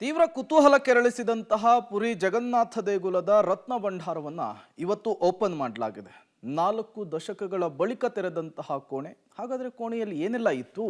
ತೀವ್ರ ಕುತೂಹಲ ಕೆರಳಿಸಿದಂತಹ ಪುರಿ ಜಗನ್ನಾಥ ದೇಗುಲದ ರತ್ನ ಭಂಡಾರವನ್ನ ಇವತ್ತು ಓಪನ್ ಮಾಡಲಾಗಿದೆ. 4 ದಶಕಗಳ ಬಳಿಕ ತೆರೆದಂತಹ ಕೋಣೆ. ಹಾಗಾದ್ರೆ ಕೋಣೆಯಲ್ಲಿ ಏನೆಲ್ಲ ಇತ್ತು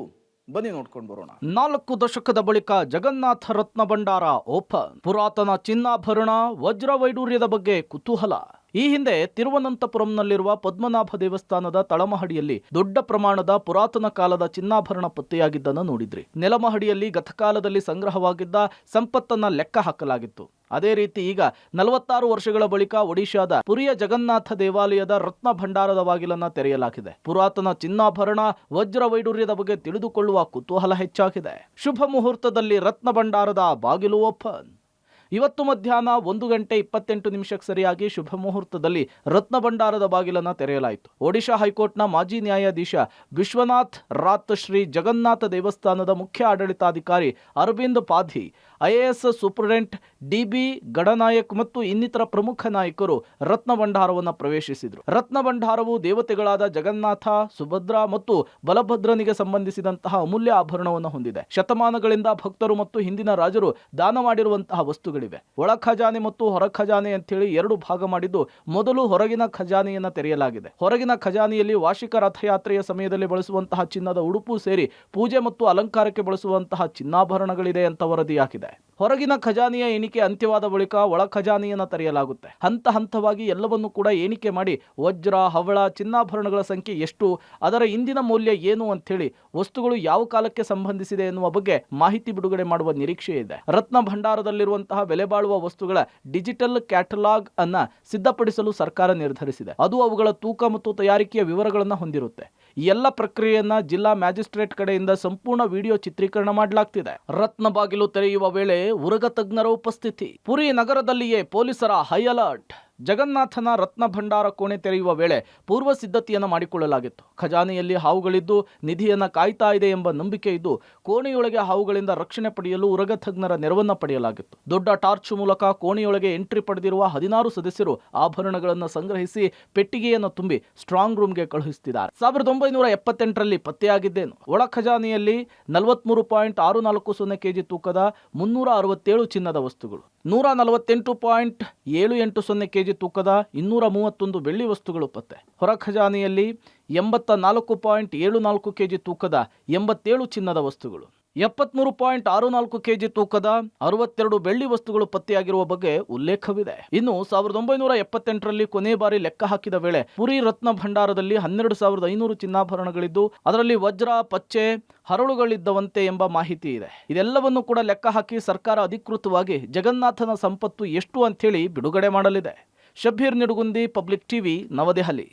ಬನ್ನಿ ನೋಡ್ಕೊಂಡು ಬರೋಣ. 4 ದಶಕದ ಬಳಿಕ ಜಗನ್ನಾಥ ರತ್ನ ಭಂಡಾರ ಓಪನ್. ಪುರಾತನ ಚಿನ್ನಾಭರಣ, ವಜ್ರ ವೈಡೂರ್ಯದ ಬಗ್ಗೆ ಕುತೂಹಲ. ಈ ಹಿಂದೆ ತಿರುವನಂತಪುರಂನಲ್ಲಿರುವ ಪದ್ಮನಾಭ ದೇವಸ್ಥಾನದ ತಳಮಹಡಿಯಲ್ಲಿ ದೊಡ್ಡ ಪ್ರಮಾಣದ ಪುರಾತನ ಕಾಲದ ಚಿನ್ನಾಭರಣ ಪತ್ತೆಯಾಗಿದ್ದನ್ನು ನೋಡಿದ್ರಿ. ನೆಲಮಹಡಿಯಲ್ಲಿ ಗತಕಾಲದಲ್ಲಿ ಸಂಗ್ರಹವಾಗಿದ್ದ ಸಂಪತ್ತನ್ನ ಲೆಕ್ಕ ಹಾಕಲಾಗಿತ್ತು. ಅದೇ ರೀತಿ ಈಗ 46 ವರ್ಷಗಳ ಬಳಿಕ ಒಡಿಶಾದ ಪುರಿಯ ಜಗನ್ನಾಥ ದೇವಾಲಯದ ರತ್ನ ಭಂಡಾರದ ಬಾಗಿಲನ್ನ ತೆರೆಯಲಾಗಿದೆ. ಪುರಾತನ ಚಿನ್ನಾಭರಣ, ವಜ್ರ ವೈಡೂರ್ಯದ ಬಗ್ಗೆ ತಿಳಿದುಕೊಳ್ಳುವ ಕುತೂಹಲ ಹೆಚ್ಚಾಗಿದೆ. ಶುಭ ಮುಹೂರ್ತದಲ್ಲಿ ರತ್ನ ಭಂಡಾರದ ಬಾಗಿಲು ಓಪನ್. ಇವತ್ತು ಮಧ್ಯಾಹ್ನ 1:28 ಸರಿಯಾಗಿ ಶುಭ ಮುಹೂರ್ತದಲ್ಲಿ ರತ್ನ ಭಂಡಾರದ ಬಾಗಿಲನ್ನು ತೆರೆಯಲಾಯಿತು. ಒಡಿಶಾ ಹೈಕೋರ್ಟ್ನ ಮಾಜಿ ನ್ಯಾಯಾಧೀಶ ವಿಶ್ವನಾಥ್ ರಾತ್, ಶ್ರೀ ಜಗನ್ನಾಥ ದೇವಸ್ಥಾನದ ಮುಖ್ಯ ಆಡಳಿತಾಧಿಕಾರಿ ಅರವಿಂದ್ ಪಾಧಿ, IAS ಸೂಪರಿಂಟೆಂಡೆಂಟ್ DB ಗಡನಾಯಕ್ ಮತ್ತು ಇನ್ನಿತರ ಪ್ರಮುಖ ನಾಯಕರು ರತ್ನ ಭಂಡಾರವನ್ನು ಪ್ರವೇಶಿಸಿದರು. ರತ್ನ ಭಂಡಾರವು ದೇವತೆಗಳಾದ ಜಗನ್ನಾಥ, ಸುಭದ್ರಾ ಮತ್ತು ಬಲಭದ್ರನಿಗೆ ಸಂಬಂಧಿಸಿದಂತಹ ಅಮೂಲ್ಯ ಆಭರಣವನ್ನು ಹೊಂದಿದೆ. ಶತಮಾನಗಳಿಂದ ಭಕ್ತರು ಮತ್ತು ಹಿಂದಿನ ರಾಜರು ದಾನ ಮಾಡಿರುವಂತಹ ವಸ್ತುಗಳಿವೆ. ಒಳ ಖಜಾನೆ ಮತ್ತು ಹೊರ ಖಜಾನೆ ಅಂತೇಳಿ 2 ಭಾಗ ಮಾಡಿದ್ದು, ಮೊದಲು ಹೊರಗಿನ ಖಜಾನೆಯನ್ನ ತೆರೆಯಲಾಗಿದೆ. ಹೊರಗಿನ ಖಜಾನೆಯಲ್ಲಿ ವಾರ್ಷಿಕ ರಥಯಾತ್ರೆಯ ಸಮಯದಲ್ಲಿ ಬಳಸುವಂತಹ ಚಿನ್ನದ ಉಡುಪು ಸೇರಿ ಪೂಜೆ ಮತ್ತು ಅಲಂಕಾರಕ್ಕೆ ಬಳಸುವಂತಹ ಚಿನ್ನಾಭರಣಗಳಿದೆ ಅಂತ ವರದಿಯಾಗಿದೆ. ಹೊರಗಿನ ಖಜಾನೆಯ ಎಣಿಕೆ ಅಂತ್ಯವಾದ ಬಳಿಕ ಒಳ ಖಜಾನೆಯನ್ನು ತೆರೆಯಲಾಗುತ್ತೆ. ಹಂತ ಹಂತವಾಗಿ ಎಲ್ಲವನ್ನು ಕೂಡ ಎಣಿಕೆ ಮಾಡಿ ವಜ್ರ, ಹವಳ, ಚಿನ್ನಾಭರಣಗಳ ಸಂಖ್ಯೆ ಎಷ್ಟು, ಅದರ ಇಂದಿನ ಮೌಲ್ಯ ಏನು ಅಂತೇಳಿ, ವಸ್ತುಗಳು ಯಾವ ಕಾಲಕ್ಕೆ ಸಂಬಂಧಿಸಿದೆ ಎನ್ನುವ ಬಗ್ಗೆ ಮಾಹಿತಿ ಬಿಡುಗಡೆ ಮಾಡುವ ನಿರೀಕ್ಷೆ ಇದೆ. ರತ್ನ ಭಂಡಾರದಲ್ಲಿರುವಂತಹ ಬೆಲೆ ಬಾಳುವ ವಸ್ತುಗಳ ಡಿಜಿಟಲ್ ಕ್ಯಾಟಲಾಗ್ ಅನ್ನ ಸಿದ್ಧಪಡಿಸಲು ಸರ್ಕಾರ ನಿರ್ಧರಿಸಿದೆ. ಅದು ಅವುಗಳ ತೂಕ ಮತ್ತು ತಯಾರಿಕೆಯ ವಿವರಗಳನ್ನು ಹೊಂದಿರುತ್ತೆ. ಈ ಎಲ್ಲ ಪ್ರಕ್ರಿಯೆಯನ್ನ ಜಿಲ್ಲಾ ಮ್ಯಾಜಿಸ್ಟ್ರೇಟ್ ಕಡೆಯಿಂದ ಸಂಪೂರ್ಣ ವಿಡಿಯೋ ಚಿತ್ರೀಕರಣ ಮಾಡಲಾಗ್ತಿದೆ. ರತ್ನ ಬಾಗಿಲು ತೆರೆಯುವ ವೇಳೆ ಉರಗ ತಜ್ಞರ ಉಪಸ್ಥಿತಿ. ಪುರಿ ನಗರದಲ್ಲಿಯೇ ಪೊಲೀಸರ ಹೈ ಅಲರ್ಟ್. ಜಗನ್ನಾಥನ ರತ್ನ ಭಂಡಾರ ಕೋಣೆ ತೆರೆಯುವ ವೇಳೆ ಪೂರ್ವ ಸಿದ್ಧತೆಯನ್ನು ಮಾಡಿಕೊಳ್ಳಲಾಗಿತ್ತು. ಖಜಾನೆಯಲ್ಲಿ ಹಾವುಗಳಿದ್ದು ನಿಧಿಯನ್ನ ಕಾಯ್ತಾ ಇದೆ ಎಂಬ ನಂಬಿಕೆ ಇದ್ದು, ಕೋಣೆಯೊಳಗೆ ಹಾವುಗಳಿಂದ ರಕ್ಷಣೆ ಪಡೆಯಲು ಉರಗ ತಜ್ಞರ ನೆರವನ್ನ ಪಡೆಯಲಾಗಿತ್ತು. ದೊಡ್ಡ ಟಾರ್ಚ್ ಮೂಲಕ ಕೋಣೆಯೊಳಗೆ ಎಂಟ್ರಿ ಪಡೆದಿರುವ 16 ಸದಸ್ಯರು ಆಭರಣಗಳನ್ನು ಸಂಗ್ರಹಿಸಿ ಪೆಟ್ಟಿಗೆಯನ್ನು ತುಂಬಿ ಸ್ಟ್ರಾಂಗ್ ರೂಮ್ಗೆ ಕಳುಹಿಸುತ್ತಿದ್ದಾರೆ. 1978ರಲ್ಲಿ ಪತ್ತೆಯಾಗಿದ್ದೇನು. ಒಳ ಖಜಾನೆಯಲ್ಲಿ 43.640 kg ತೂಕದ 367 ಚಿನ್ನದ ವಸ್ತುಗಳು, 148.780 kg ತೂಕದ 231 ಬೆಳ್ಳಿ ವಸ್ತುಗಳು ಪತ್ತೆ. ಹೊರ ಖಜಾನೆಯಲ್ಲಿ 84.74 kg ತೂಕದ 87 ಚಿನ್ನದ ವಸ್ತುಗಳು, 73.64 kg ತೂಕದ 62 ಬೆಳ್ಳಿ ವಸ್ತುಗಳು ಪತ್ತೆಯಾಗಿರುವ ಬಗ್ಗೆ ಉಲ್ಲೇಖವಿದೆ. ಇನ್ನು 1978ರಲ್ಲಿ ಕೊನೆ ಬಾರಿ ಲೆಕ್ಕ ಹಾಕಿದ ವೇಳೆ ಪುರಿ ರತ್ನ ಭಂಡಾರದಲ್ಲಿ 12,500 ಚಿನ್ನಾಭರಣಗಳಿದ್ದು, ಅದರಲ್ಲಿ ವಜ್ರ, ಪಚ್ಚೆ, ಹರಳುಗಳಿದ್ದವಂತೆ ಎಂಬ ಮಾಹಿತಿ ಇದೆ. ಇದೆಲ್ಲವನ್ನು ಕೂಡ ಲೆಕ್ಕ ಹಾಕಿ ಸರ್ಕಾರ ಅಧಿಕೃತವಾಗಿ ಜಗನ್ನಾಥನ ಸಂಪತ್ತು ಎಷ್ಟು ಅಂತೇಳಿ ಬಿಡುಗಡೆ ಮಾಡಲಿದೆ. ಶಬ್ಬೀರ್ ನಿಡುಗುಂದಿ, ಪಬ್ಲಿಕ್ ಟಿವಿ, ನವದೆಹಲಿ.